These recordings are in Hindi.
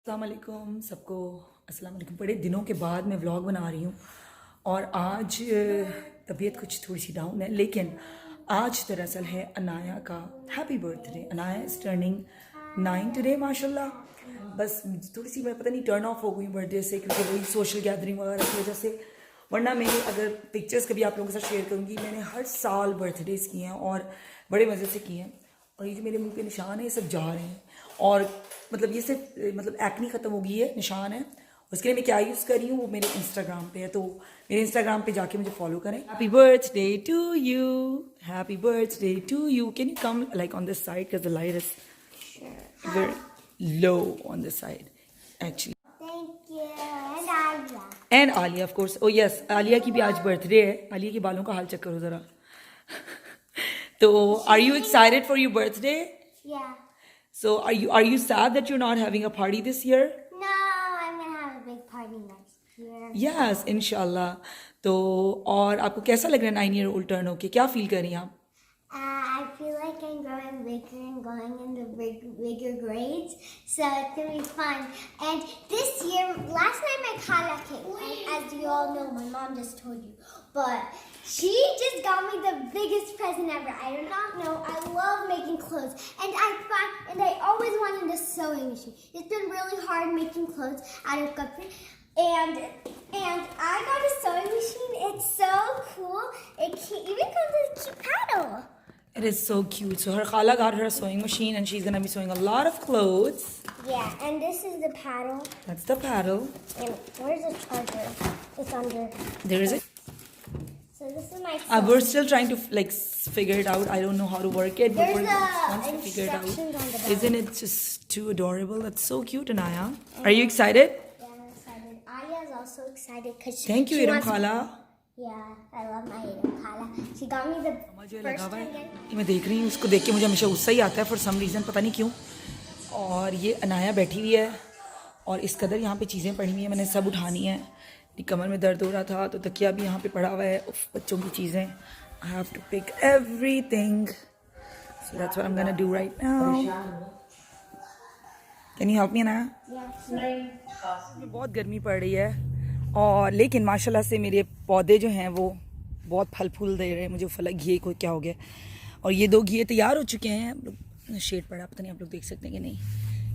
अस्सलाम वालेकुम सबको। अस्सलाम वालेकुम। बड़े दिनों के बाद मैं व्लॉग बना रही हूँ और आज तबीयत कुछ थोड़ी सी डाउन है, लेकिन आज दरअसल है अनाया का happy birthday. Anaya is turning 9 today माशाल्लाह। बस थोड़ी सी मैं पता नहीं टर्न ऑफ हो गई बर्थडे से, क्योंकि वही सोशल गैदरिंग वगैरह की वजह से। वरना मेरी अगर पिक्चर्स कभी आप लोगों के साथ शेयर करूँगी, मैंने हर साल बर्थडेज़ किए हैं और बड़े मज़े से किए हैं। और ये जो मेरे मुंह पे निशान है ये सब जा रहे हैं, और मतलब ये सिर्फ मतलब एक्नी ख़त्म हो गई है, निशान है। उसके लिए मैं क्या यूज़ कर रही हूँ वो मेरे इंस्टाग्राम पे है, तो मेरे इंस्टाग्राम पे जाके मुझे फॉलो करें। Happy birthday to you, happy birthday to you. Can you come like on this side because the light is very low on this side actually. Thank you. And Alia. And Alia of course. Oh yes, Alia की भी आज बर्थडे है। आलिया के बालों का हाल चेक करो ज़रा। तो are you excited for your birthday? Yeah. So are you sad that you're not having a party this year? No, I'm gonna have a big party next year. Yes, inshallah. तो और आपको कैसा लग रहा है 9-year-old टर्न होके? क्या फील कर रही हैं आप? I feel like I'm growing bigger and going into bigger grades, so it's gonna be fun. And this year, last night my khala came. As you all know, my mom just told you, but she just got me the biggest present ever. I do not know. I love making clothes, and I always wanted a sewing machine. It's been really hard making clothes out of cotton. And I got a sewing machine. It's so cool. It even comes with a cute paddle. It is so cute. So her khala got her a sewing machine and she's gonna be sewing a lot of clothes. Yeah, and this is the paddle. That's the paddle. And where's the charger? It's under. There is it. So this is my. We're still trying to like figure it out. I don't know how to work it, but There's once we figure it instructions on the out. back. Isn't it just too adorable? That's so cute, Anaya. Are you excited? Yeah, I'm excited. Alia's also excited because Thank you, she Iram wants. Khala. Yeah, I love my Iram Khala. She got me the मुझे first लगा हुआ time. है ये मैं देख रही हूँ, उसको देख के मुझे हमेशा गुस्सा ही आता है फॉर सम रीज़न, पता नहीं क्यों। और ये अनाया बैठी हुई है और इस कदर यहाँ पे चीज़ें पड़ी हुई हैं, मैंने सब उठानी है। कमर में दर्द हो रहा था तो तकिया भी यहाँ पे पड़ा हुआ है। उफ, बच्चों की चीज़ें, I have to pick everything, so that's what I am gonna do right now. Can you help me Anaya? Yes. बहुत गर्मी पड़ रही है, और लेकिन माशाल्लाह से मेरे पौधे जो हैं वो बहुत फल फूल दे रहे हैं। मुझे फल घिए को क्या हो गया, और ये 2 घिए तैयार हो चुके हैं। शेड पड़ा, पता नहीं आप लोग देख सकते हैं कि नहीं।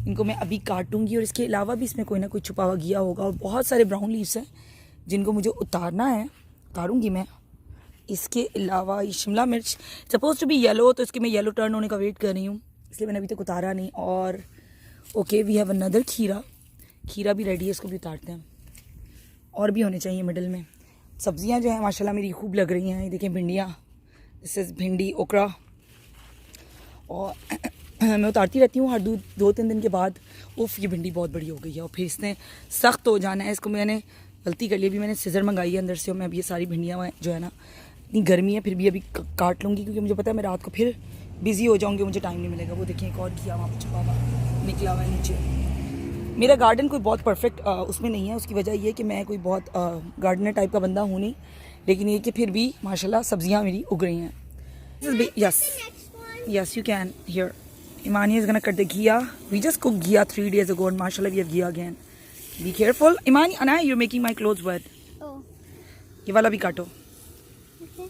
इनको मैं अभी काटूंगी, और इसके अलावा भी इसमें कोई ना कोई छुपा हुआ घिया होगा। और बहुत सारे ब्राउन लीव्स हैं जिनको मुझे उतारना है, उतारूंगी मैं। इसके अलावा ये शिमला मिर्च सपोज टू बी येलो, तो इसके मैं येलो टर्न होने का वेट कर रही हूँ, इसलिए मैंने अभी तक उतारा नहीं। और ओके, वी हैव अनदर खीरा, खीरा भी रेडी है, इसको भी उतारते हैं। और भी होने चाहिए मिडल में। सब्जियां जो हैं माशाल्लाह मेरी खूब लग रही हैं। ये देखें भिंडियाँ, दिस इज़ भिंडी ओकरा। और मैं उतारती रहती हूँ हर 2-3 दिन के बाद। उफ, ये भिंडी बहुत बड़ी हो गई है और फिर इसने सख्त हो जाना है। इसको मैंने गलती कर ली, अभी मैंने सीजर मंगाई है अंदर से, और मैं अभी ये सारी भिंडियाँ जो है ना, इतनी गर्मी है फिर भी अभी काट लूँगी, क्योंकि मुझे पता है मैं रात को फिर बिज़ी हो जाऊँगी, मुझे टाइम नहीं मिलेगा। वो देखिए एक और किया वहाँ पर छुपा हुआ निकला हुआ है नीचे। मेरा गार्डन कोई बहुत परफेक्ट उसमें नहीं है, उसकी वजह ये है कि मैं कोई बहुत गार्डनर टाइप का बंदा हूँ नहीं, लेकिन ये कि फिर भी माशाल्लाह सब्जियाँ मेरी उग रही हैं। Yes yes, you can hear. Imani is gonna cut the ghee. We just cooked ghee 3 days ago, and mashallah we have ghee again. Be careful, Imani. Anaya, you're making my clothes wet. Oh. ये वाला भी काटो। Okay.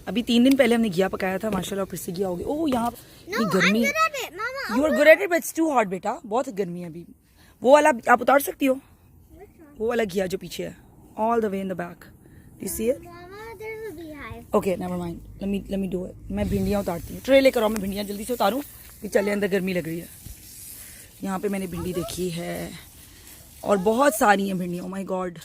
अभी 3 दिन पहले हमने घिया पकाया था माशाल्लाह, फिर से घिया हो गया। ओह, यहाँ No, गर्मी। I'm good at it, Mama. You are good at it, but it's too hot, बेटा। बहुत गर्मी है अभी। वो वाला आप उतार सकती हो, वो वाला घिया जो पीछे है, all the way in the back. Do you see it? Mama, there's a beehive. Okay, never mind. Let me do it. मैं भिंडियाँ उतारती हूँ। ट्रे लेकर आओ, मैं भिंडियाँ जल्दी से उतारूँ, फिर चले, अंदर गर्मी लग रही है। यहाँ पे मैंने भिंडी देखी है और बहुत सारी हैं भिंडियाँ। ओह माय गॉड,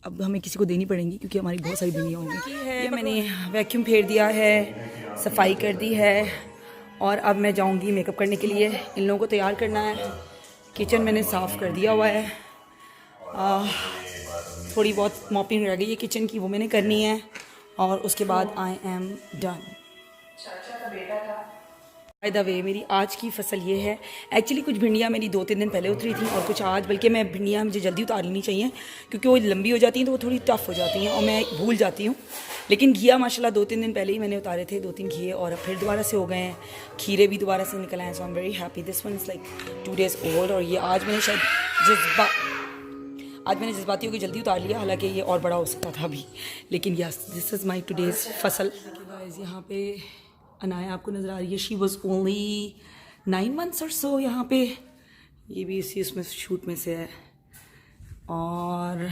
अब हमें किसी को देनी पड़ेंगी क्योंकि हमारी बहुत सारी भिंडियाँ होंगी। ये मैंने वैक्यूम फेर दिया है, सफाई कर दी है, और अब मैं जाऊँगी मेकअप करने के लिए। इन लोगों को तैयार करना है। किचन मैंने साफ़ कर दिया हुआ है, थोड़ी बहुत मॉपिंग रह गई है किचन की, वो मैंने करनी है, और उसके बाद I am done. Bye the वे, मेरी आज की फसल ये है। एक्चुअली कुछ भिंडियाँ मेरी 2-3 दिन पहले उतरी थी और कुछ आज, बल्कि मैं भिंडियाँ मुझे जल्दी उतार लेनी चाहिए क्योंकि वो लंबी हो जाती हैं तो वो थोड़ी टफ हो जाती हैं और मैं भूल जाती हूँ। लेकिन घिया माशाल्लाह 2-3 दिन पहले ही मैंने उतारे थे, 2-3 घिए, और अब फिर दोबारा से हो गए हैं। खीरे भी दोबारा से निकल आए, so I am very happy. This one is like 2 days old, और ये आज मैंने शायद जज्बा। आज मैंने जज्बातियों की जल्दी उतार लिया, हालांकि ये और बड़ा हो सकता था अभी, लेकिन yes this is my today's फसल। गाइस यहाँ पे अनाया आपको नज़र आ रही है, शी वॉज ओनली 9 months और सो यहाँ पे। ये भी इसी उसमें शूट में से है। और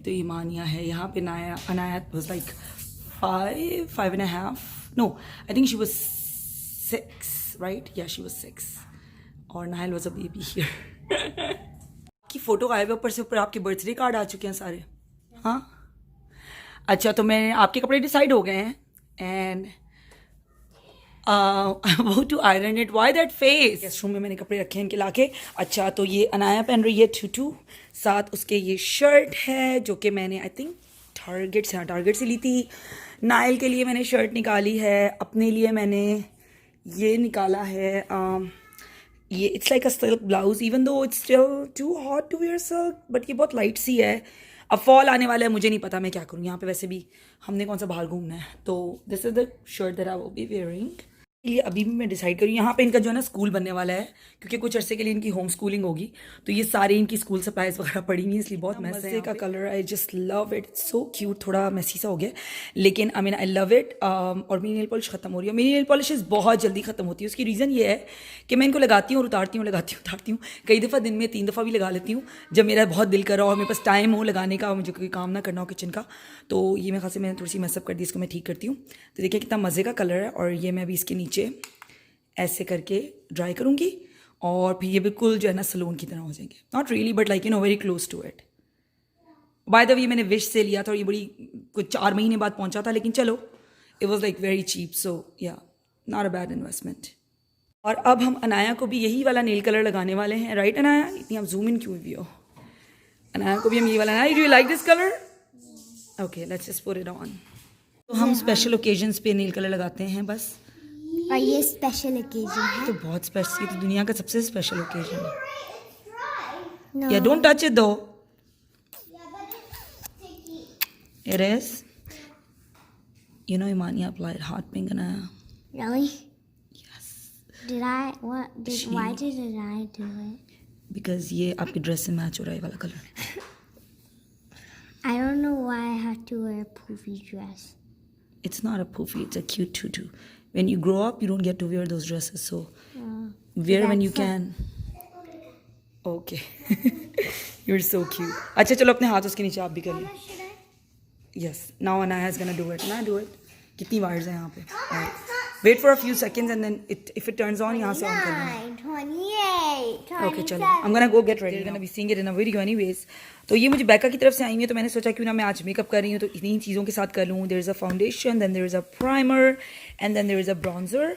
तो ईमानिया है यहाँ पे। Anaya was like 5.5 no I think she was 6 right, या शी वॉज 6 और Nayal was a baby here. की फ़ोटो आए हुए ऊपर से ऊपर आपके बर्थडे कार्ड आ चुके हैं सारे। हाँ अच्छा, तो मैं आपके कपड़े डिसाइड हो गए हैं एंड वो to iron it. Why that face? Guest room में मैंने कपड़े रखे हैं इनके लाके। अच्छा, तो ये अनाया पहन रही है टूटू, साथ उसके ये शर्ट है जो कि मैंने आई थिंक टारगेट से ली थी। नायल के लिए मैंने शर्ट निकाली है, अपने लिए मैंने ये निकाला है ये it's like a silk blouse, even though it's still too hot to wear silk, but ये बहुत लाइट सी है। अब फॉल आने वाला है, मुझे नहीं पता मैं क्या करूँ यहाँ पे, वैसे भी हमने कौन सा बाहर घूमना है। तो this is the shirt that I will be wearing. ये अभी भी मैं डिसाइड करूँ। यहाँ पे इनका जो है ना स्कूल बनने वाला है, क्योंकि कुछ अरसे के लिए इनकी होम स्कूलिंग होगी, तो ये सारे इनकी स्कूल सप्लाईज वगैरह पड़ी हुई, इसलिए बहुत मजे का colour. I just love it, so cute. थोड़ा मैसी सा हो गया लेकिन I mean I love it. और मेरी नेल पॉलिश खत्म हो रही है। मेरी नेल पॉलिश बहुत जल्दी खत्म होती है। उसकी रीज़न ये है कि मैं इनको लगाती हूँ और उतारती हूँ, लगाती हूँ उतारती हूँ, कई दफ़ा दिन में 3 दफ़ा भी लगा लेती हूँ जब मेरा बहुत दिल कर रहा हो और मेरे पास टाइम हो लगाने का, मुझे कोई काम ना करना हो किचन का। तो ये मैं खासी मैंने थोड़ी सी मैसअप कर दी, इसको मैं ठीक करती हूँ। तो देखिए कितना मज़े का कलर है। और ये मैं अभी इसके नीचे ऐसे करके ड्राई करूँगी और फिर ये बिल्कुल जो है ना सलोन की तरह हो जाएंगे। Not really but like very close to it. By the way ये मैंने विश से लिया था और ये बड़ी कुछ 4 महीने बाद पहुंचा था, लेकिन चलो it was like very cheap, so yeah not a bad investment. और अब हम अनाया को भी यही वाला नेल कलर लगाने वाले हैं, राइट अनाया? इतनी आप जूम इन क्यों भी हो? अनाया को भी हम ये वाला, do you like this colour? Okay let's just put it on. तो हम स्पेशल ओकेजन्स पे नेल कलर लगाते हैं बस। और ये स्पेशल ओकेजन है। तो बहुत स्पेशल, ये तो दुनिया का सबसे स्पेशल ओकेजन है। No. Yeah, don't touch it though. It is. You know, Imania applied hot pink on her. Really? Yes. Did I? What? Why didn't I do it? Because ये आपकी ड्रेस से मैच हो रहा है वाला colour. I don't know why I have to wear a poofy dress. It's not a poofy, it's a cute tutu. When you grow up, you don't get to wear those dresses, so wear when you can. Okay. You're so cute. अच्छा चलो अपने हाथ उसके नीचे आप भी कर लो। Yes. Now Anaya is gonna do it. Now do it. कितनी wires हैं यहाँ पे? Wait for a few seconds and then if it turns on यहाँ से on कर लेना। 28, 27. Okay, चलो I'm gonna go get ready. We're gonna be seeing it in a video anyways. तो ये मुझे बैका की तरफ से आई हुई है, तो मैंने सोचा क्यों ना मैं आज मेकअप कर रही हूँ तो इन्हीं चीज़ों के साथ कर लूँ। There is a foundation, then there is a primer and then there is a bronzer.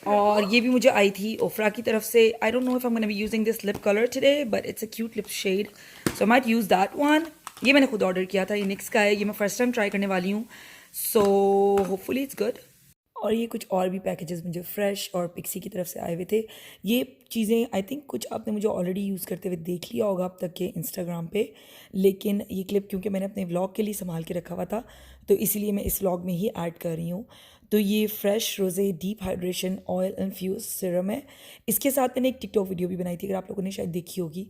और ये भी मुझे आई थी ओफ्रा की तरफ से। I don't know if I am gonna be using this lip colour today but it's a cute lip shade, so I might use that one. ये मैंने खुद ऑर्डर किया था, ये निक्स का है, ये मैं फर्स्ट टाइम ट्राई करने वाली हूँ, सो होपफुली इट्स गुड। और ये कुछ और भी पैकेजेस मुझे फ्रेश और पिक्सी की तरफ से आए हुए थे। ये चीज़ें आई थिंक कुछ आपने मुझे ऑलरेडी यूज़ करते हुए देख लिया होगा अब तक के इंस्टाग्राम पे, लेकिन ये क्लिप क्योंकि मैंने अपने व्लॉग के लिए संभाल के रखा हुआ था तो इसीलिए मैं इस व्लॉग में ही ऐड कर रही हूँ। तो ये Fresh rose deep hydration oil infuse serum है। इसके साथ मैंने एक टिकटॉक वीडियो भी बनाई थी, अगर आप लोगों ने शायद देखी होगी,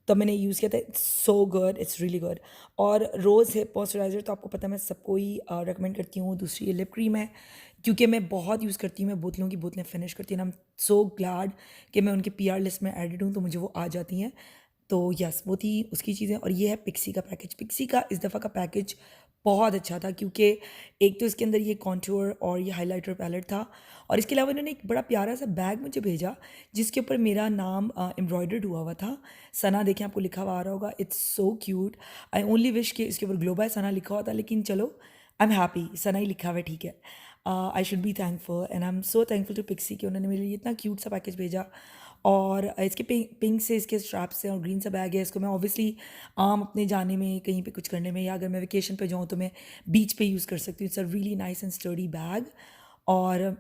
तब मैंने यूज़ किया था। It's so good, it's really good. और रोज़ है मॉइस्चराइज़र तो आपको पता है मैं सबको ही रेकमेंड करती हूँ। दूसरी ये लिप क्रीम है क्योंकि मैं बहुत यूज़ करती हूँ, मैं बोतलों की बोतलें फिनिश करती हूँ। आई एम सो ग्लैड कि मैं उनके PR लिस्ट में एडिड हूँ तो मुझे वो आ जाती हैं। तो यस वो थी उसकी चीज़ें। और ये है पिक्सी का पैकेज। पिक्सी का इस दफ़ा का पैकेज बहुत अच्छा था क्योंकि एक तो इसके अंदर ये कॉन्टूर और ये हाइलाइटर पैलेट था और इसके अलावा इन्होंने एक बड़ा प्यारा सा बैग मुझे भेजा जिसके ऊपर मेरा नाम एम्ब्रॉयडर्ड हुआ हुआ था। सना देखें आपको लिखा हुआ आ रहा होगा, it's so cute. I only wish कि इसके ऊपर ग्लो बाय सना लिखा हुआ था, लेकिन चलो आई एम हैप्पी, सना ही लिखा हुआ है, ठीक है। I should be thankful and I am so thankful to Pixi कि उन्होंने मेरे लिए इतना क्यूट सा पैकेज भेजा। और इसके पिंक से इसके स्ट्रैप्स से और ग्रीन सा बैग है। इसको मैं ऑब्वियसली आम अपने जाने में कहीं पे कुछ करने में या अगर मैं वेकेशन पे जाऊँ तो मैं बीच पे यूज़ कर सकती हूँ। It's a really nice and sturdy bag. और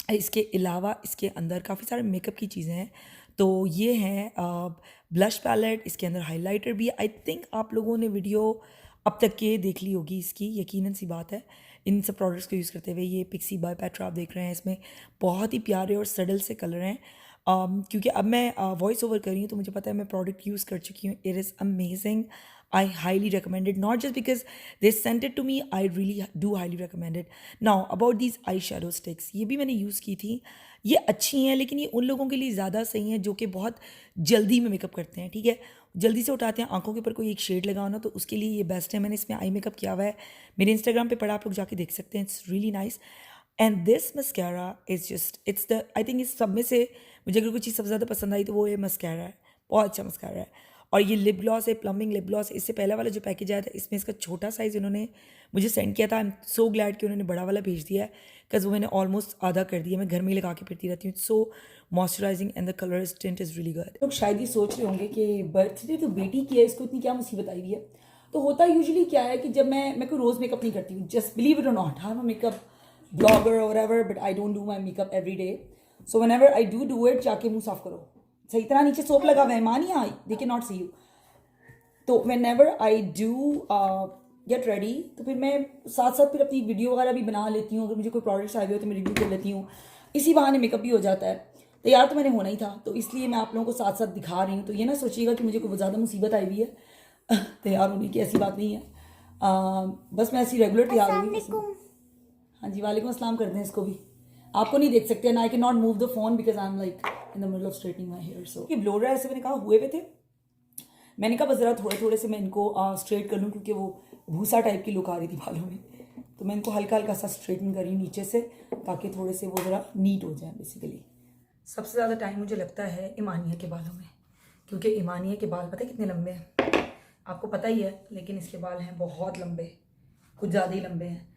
इसके अलावा इसके अंदर काफ़ी सारे मेकअप की चीज़ें हैं। तो ये हैं ब्लश पैलेट, इसके अंदर हाइलाइटर भी है। आई थिंक आप लोगों ने वीडियो अब तक के देख ली होगी इसकी, यकीनन सी बात है इन सब प्रोडक्ट्स को यूज़ करते हुए। ये पिक्सी बाय पेट्रा आप देख रहे हैं, इसमें बहुत ही प्यारे और सडल से कलर हैं। क्योंकि अब मैं वॉइस ओवर कर रही हूँ तो मुझे पता है मैं प्रोडक्ट यूज़ कर चुकी हूँ. It is amazing. I highly recommend it, not just because they sent it to me, I really do highly recommend it. Now about these eyeshadow sticks, ये भी मैंने यूज़ की थी. ये अच्छी हैं लेकिन ये उन लोगों के लिए ज़्यादा सही हैं जो कि बहुत जल्दी में मेकअप करते हैं. ठीक है, जल्दी से उठाते हैं, आंखों के ऊपर कोई एक शेड लगाओ ना तो उसके लिए ये बेस्ट है. मैंने इसमें आई मेकअप किया हुआ है, मेरे इंस्टाग्राम पे पड़ा, आप लोग जाके देख सकते हैं. It's really nice. And this mascara is just, it's the, I think इस सब में से मुझे अगर कोई चीज़ सबसे ज़्यादा पसंद आई तो वो ये मस्कैरा है. बहुत अच्छा मस्कैरा है. और ये लिप ग्लॉस है, प्लम्बिंग लिप ग्लॉस. इससे पहला वाला जो पैकेज आया था इसमें इसका छोटा साइज़ इन्होंने मुझे सेंड किया था. आई एम सो ग्लैड कि उन्होंने बड़ा वाला भेज दिया है, बिकॉज वो मैंने ऑलमोस्ट आधा कर दिया. मैं घर में ही लगा के फिरती रहती हूँ. सो moisturising and the colour tint is really good. लोग शायद ये सोच रहे होंगे कि बर्थडे तो बेटी की है, इसको इतनी क्या मुसीबत आई हुई है. तो होता यूजुअली क्या है कि जब मैं कोई रोज़ मेकअप नहीं करती हूँ, just believe it or not, I am a makeup blogger or ever, but I don't do my makeup every day. So whenever I do it, जाके मुँह साफ करो, सही तरह नीचे सोप लगा हुआ है, मानिए they can not see you. तो whenever I do get ready तो फिर मैं साथ साथ फिर अपनी वीडियो वगैरह भी बना लेती हूँ. अगर मुझे कोई प्रोडक्ट्स आए हुए हो तो मैं रिव्यू कर लेती हूँ. इसी बहाने मेकअप भी हो जाता है. तैयार तो मैंने होना ही था, तो इसलिए मैं आप लोगों को साथ साथ दिखा रही हूँ. तो ये ना सोचिएगा कि मुझे कोई ज़्यादा मुसीबत आई हुई है तैयार होने की, ऐसी बात नहीं है. बस मैं ऐसी रेगुलर तैयार हुई. हाँ जी, वालेकुम अस्सलाम कर दें इसको भी. आपको नहीं देख सकते. And I can not move the phone because I am like in the middle of straightening my hair. So ये ब्लोर है, ऐसे मैंने कहा हुए हुए थे. मैंने कहा बस ज़रा थोड़े थोड़े से मैं इनको स्ट्रेट कर लूँ, क्योंकि वो भूसा टाइप की लुक आ रही थी बालों में. तो मैं इनको हल्का हल्का सा स्ट्रेटन कर रही हूँ नीचे से, ताकि थोड़े से वो ज़रा नीट हो जाए. बेसिकली सबसे ज़्यादा टाइम मुझे लगता है ईमानिया के बालों में, क्योंकि ईमानिया के बाल पता है कितने लंबे हैं, आपको पता ही है. लेकिन इसके बाल हैं बहुत लंबे, कुछ ज़्यादा ही लंबे हैं.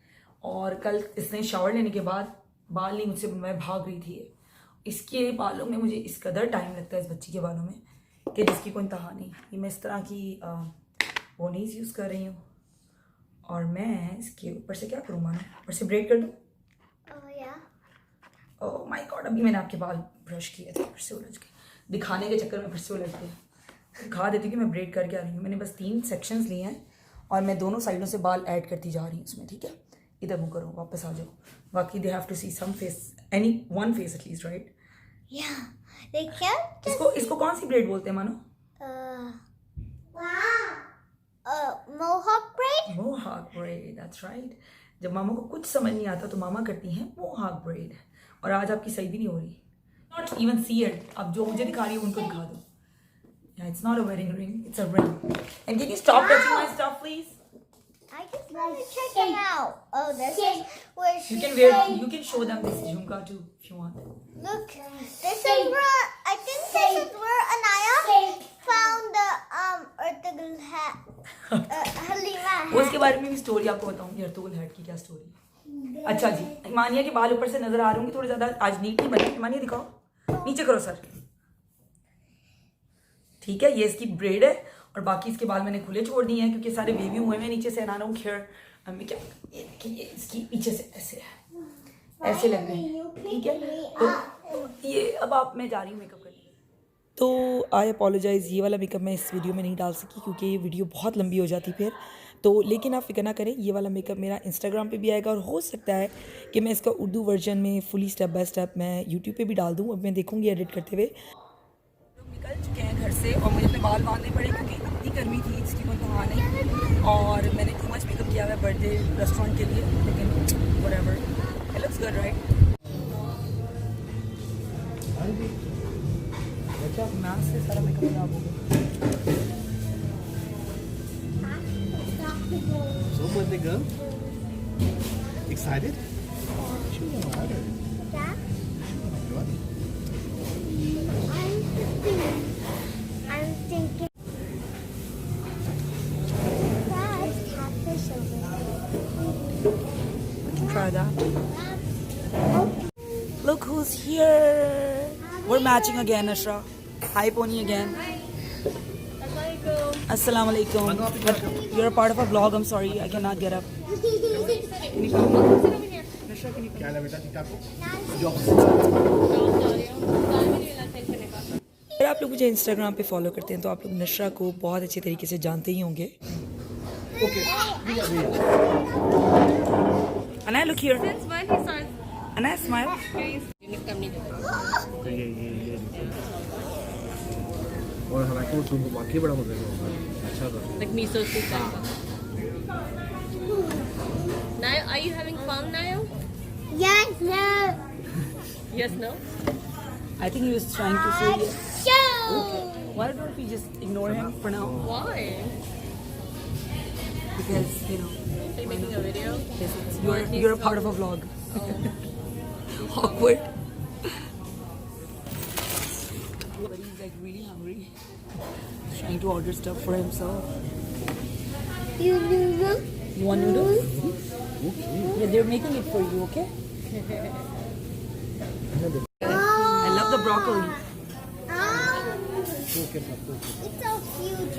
और कल इसने शावर लेने के बाद बाल नहीं मुझसे, मैं भाग रही थी. इसके बालों में मुझे इस कदर टाइम लगता है, इस बच्ची के बालों में, कि जिसकी कोई इंतहा नहीं. ये मैं इस तरह की पोनीज़ यूज़ कर रही हूँ. और मैं इसके ऊपर से क्या करूँ, मानो ऊपर से ब्रेड कर दूँ. ओह माय गॉड, अभी मैंने आपके बाल ब्रश किए थे, फिर से उलझ गए. दिखाने के चक्कर में फिर से उलझ गए. दिखा देती हूँ कि मैं ब्रेड करके आ रही हूँ. मैंने बस 3 सेक्शंस लिए हैं और मैं दोनों साइडों से बाल ऐड करती जा रही हूँ उसमें. ठीक है, इधर मुँह करो, वापस आ जाओ. बाकी they have to see some face, any one face at least, right. इसको कौन सी ब्रेड बोलते हैं मानो? Mohawk braid. Mohawk braid, that's right. जब मामा को कुछ समझ नहीं आता तो मामा करती हैं मोहाक ब्रेड. और आज आपकी सही भी नहीं हो रही. Not even see it. अब जो मुझे दिखा रही है उनको दिखा दो. It's not a wedding ring, it's a ring. And can you stop touching my stuff please? I just want to check them out. Oh, this is where she You can show them this jhumka too if you want. Look, this is where I think this is where Anaya found the Ertugrul hat. Halima hat. उसके बारे में भी स्टोरी आपको बताऊंगी. अर्तुगरुल हैट की क्या स्टोरी है. अच्छा जी, ईमानिया के बाल ऊपर से नजर आ रहे होंगे थोड़े ज्यादा आज नीट नहीं बने. ईमानिया दिखाओ, नीचे करो सर. ठीक है, ये इसकी ब्रेड है और बाकी इसके बाल मैंने खुले छोड़ दिए हैं क्योंकि सारे वेवी हुए हैं नीचे से. ना रहा हूँ खेर हमें क्या, ये इसकी पीछे से ऐसे है, ऐसे लग रहे हैं. ठीक है, तो ये अब आप, मैं जा रही हूँ मेकअप करने. तो आई अपोलोजाइज़, ये वाला मेकअप मैं इस वीडियो में नहीं डाल सकी क्योंकि ये वीडियो बहुत लंबी हो जाती फिर. तो लेकिन आप फिक्र ना करें, ये वाला मेकअप मेरा इंस्टाग्राम पे भी आएगा और हो सकता है कि मैं इसका उर्दू वर्जन में फुली स्टेप बाय स्टेप मैं यूट्यूब पे भी डाल दूँ. अब मैं देखूँगी एडिट करते हुए. निकल चुके हैं घर से और मुझे अपने बाल बांधने पड़े क्योंकि इतनी गर्मी थी, इसकी कोई कहा नहीं. और मैंने टू मच मेकअप किया हुआ है बर्थडे रेस्टोरेंट के लिए, लेकिन whatever, it looks good right. मैं से सारा मेकअप खराब हो गया. So, birthday girl? Excited? Sure. Dad, What? I'm thinking. Dad, catfish over Try that. there. Look who's here. We're matching again, Ashra. Hi, Pony again. Assalamu alaikum. You're a part of a vlog. I'm sorry, I cannot get up. क्या है बेटा ठीक आपको? अगर आप लोग मुझे इंस्टाग्राम पे फॉलो करते हैं तो आप लोग नशरा को बहुत अच्छे तरीके से जानते ही होंगे. Okay. Anaya, look here. Since when he starts Anaya, smile. ये और हालांकि वो सूप वाकई बड़ा मजेदार होगा, अच्छा था। Like miso soup type. Nayo, are you having fun, Nayo? Yes, no. Yes, no? I think he was trying to say yes. Show. Why don't we just ignore him for now? Why? Because, you know, Are you making a video? yes, Or you're a he's part of a vlog. Awkward. But he's like really hungry. He's trying to order stuff for himself. You know. You want noodles? Yeah, they're making it for you, okay? I love the broccoli. It's so huge.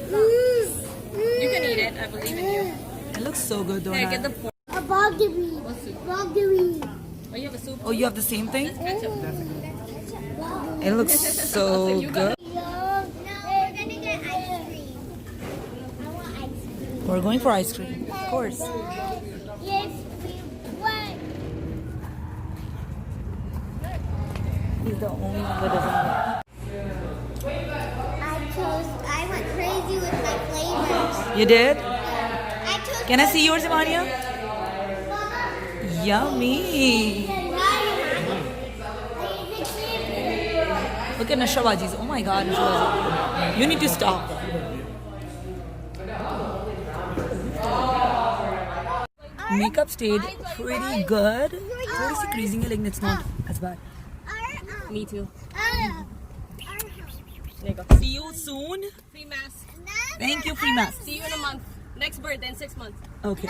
You can eat it. I believe in you. It looks so good though. Here, Nat. get the fork. A boggery. What soup? Boggery. Oh, you have a soup? Oh, you have the same thing? Ketchup. It looks so good. No, we're gonna get ice cream. I want ice cream. We're going for ice cream, of course. Yes, we want. He's the only one that doesn't. I went crazy with my flavors. You did? I took. Can I see yours, Imania? Yummy. Look at Nashabajis. Oh my god, Nashabaji. You need to stop. Makeup stayed pretty good. थोड़ी सी creasing है, लेकिन it's not as bad. Me too. There you go. See you soon. Free mask. Thank you, free mask. See you in a month. Next birthday in 6 months. Okay.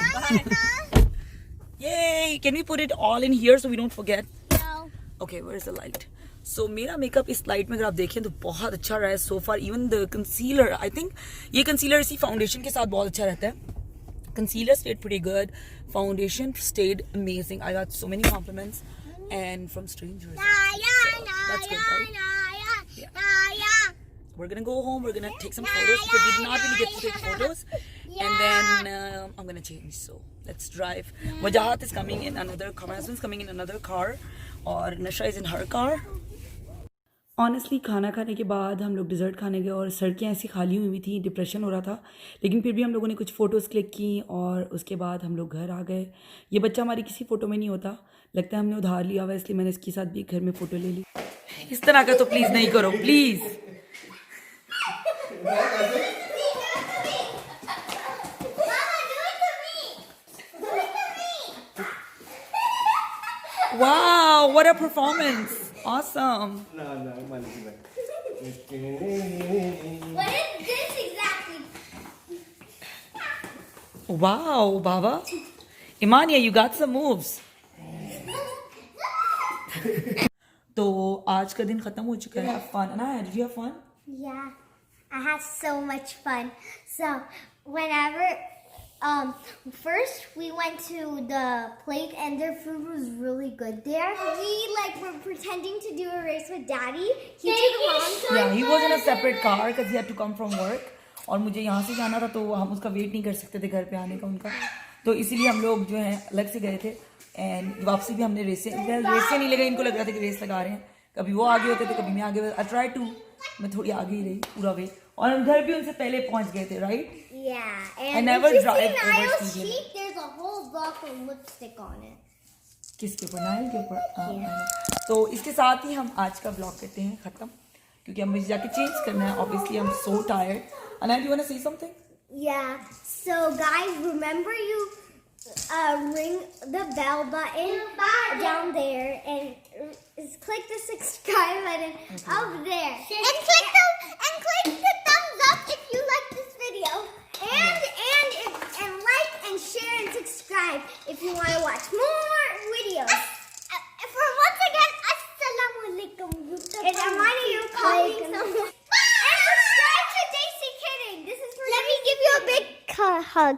Yay! Can we put it all in here so we don't forget? No. Okay, where's the light? So मेरा मेकअप इस लाइट में अगर आप देखें तो बहुत अच्छा रहा है so far. Even the concealer, I think ये concealer इसी foundation के साथ बहुत अच्छा रहता है. Concealer stayed pretty good. Foundation stayed amazing. I got so many compliments and from strangers. That's good, right? We're gonna go home. We're gonna take some photos because we did not really get to take photos. And then I'm gonna change. So let's drive. Wajahat is coming in another car. My husband's coming in another car. और Nasha is in her car. Honestly खाना खाने के बाद हम लोग डिज़र्ट खाने गए और सड़कें ऐसी खाली हुई थी, डिप्रेशन हो रहा था, लेकिन फिर भी हम लोगों ने कुछ फ़ोटोज़ क्लिक की और उसके बाद हम लोग घर आ गए. ये बच्चा हमारी किसी फ़ोटो में नहीं होता, लगता है हमने उधार लिया हुआ, इसलिए मैंने इसके साथ भी घर में फ़ोटो ले ली. इस तरह का तो प्लीज़ नहीं करो, please. Wow, what a performance. Awesome. What is this exactly? Wow, Baba. Imania, you got some moves. तो आज का दिन खत्म हो चुका है. Fun. Anaya, did you have fun? Yeah, I had so much fun. So whenever, first we went to the plate and their food was really good there. We were pretending to do a race with Daddy. He took a long time. Yeah, he was in a separate car because he had to come from work. और मुझे यहाँ से जाना था तो हम उसका वेट नहीं कर सकते थे घर पे आने का उनका, तो इसीलिए हम लोग जो है अलग से गए थे. एंड वापसी भी हमने रेस से नहीं लगा, इनको लग रहा था कि रेस लगा रहे हैं, कभी वो आगे होते थे कभी मैं आगे. आई ट्राई टू, मैं थोड़ी आगे ही रही पूरा वे, और हम घर भी उनसे पहले पहुंच गए थे. Right? Yeah, I and never if you drive see over Niall's Sweden. cheek, there's a whole block of lipstick on it. किसके ऊपर? नायल के ऊपर. तो इसके साथ ही हम आज का ब्लॉग करते हैं ख़त्म, क्योंकि हम मुझे जाके चेंज करना है. Obviously I am so tired. Anaya, do you want to say something? Yeah. So guys, remember you ring the bell button down there and click the subscribe button up there. And click the thumbs up if you like this video. And like and share and subscribe if you want to watch more videos. For once again, Assalamu alaikum. And Amani, you calling someone. And subscribe to Daisy Kidding. This is for Let me give you a big hug.